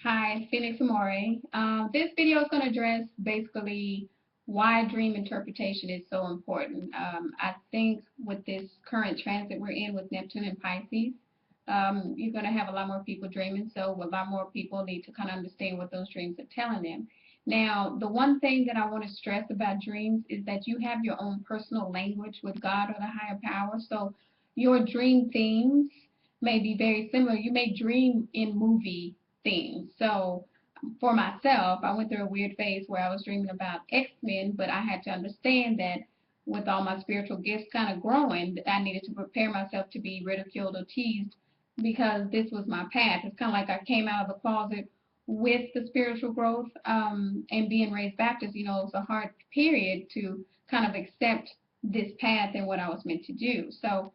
Hi, Phoenix Amore. This video is going to address basically why dream interpretation is so important. I think with this current transit we're in with Neptune and Pisces, you're going to have a lot more people dreaming, so a lot more people need to kind of understand what those dreams are telling them. Now, the one thing that I want to stress about dreams is that you have your own personal language with God or the higher power, so your dream themes may be very similar. You may dream in movie things. So for myself, I went through a weird phase where I was dreaming about X-Men, but I had to understand that with all my spiritual gifts kind of growing, that I needed to prepare myself to be ridiculed or teased because this was my path. It's kind of like I came out of the closet with the spiritual growth and being raised Baptist, it was a hard period to kind of accept this path and what I was meant to do. So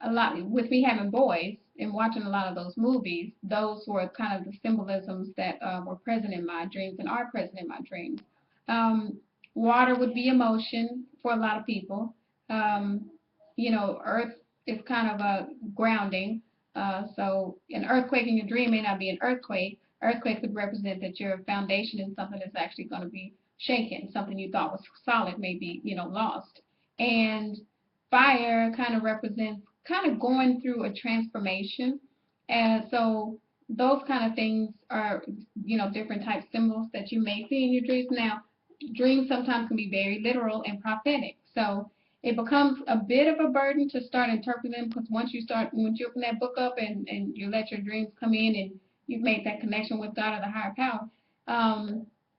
a lot with me having boys and watching a lot of those movies, those were kind of the symbolisms that were present in my dreams and are present in my dreams. Um, Water would be emotion for a lot of people. Um, Earth is kind of a grounding. So an earthquake in your dream may not be an earthquake. Earthquake could represent that your foundation in something is actually going to be shaken. Something you thought was solid may be, lost. And fire kind of represents kind of going through a transformation. And so those kind of things are, different type symbols that you may see in your dreams. Now, dreams sometimes can be very literal and prophetic. So it becomes a bit of a burden to start interpreting them because once you open that book up and you let your dreams come in and you've made that connection with God or the higher power,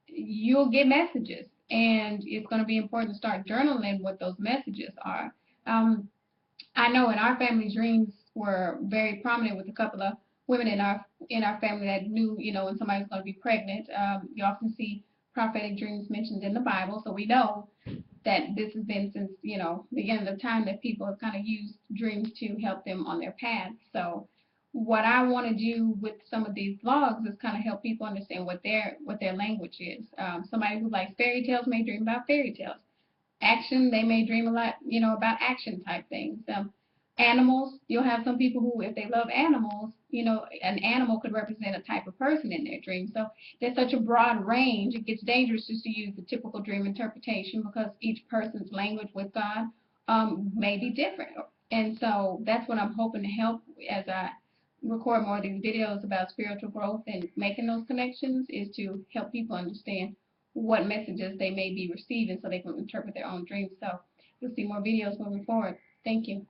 you'll get messages. And it's going to be important to start journaling what those messages are. Um, I know in our family, dreams were very prominent with a couple of women in our family that knew, when somebody's going to be pregnant. You often see prophetic dreams mentioned in the Bible, so we know that this has been since the beginning of time that people have kind of used dreams to help them on their path. So what I want to do with some of these vlogs is kind of help people understand what their language is. Somebody who likes fairy tales may dream about fairy tales. Action, they may dream a lot, about action type things. Animals, you'll have some people who, if they love animals, an animal could represent a type of person in their dream. So there's such a broad range, it gets dangerous just to use the typical dream interpretation because each person's language with God may be different. And so that's what I'm hoping to help as I record more of these videos about spiritual growth and making those connections is to help people understand what messages they may be receiving so they can interpret their own dreams. So you'll see more videos moving forward. Thank you.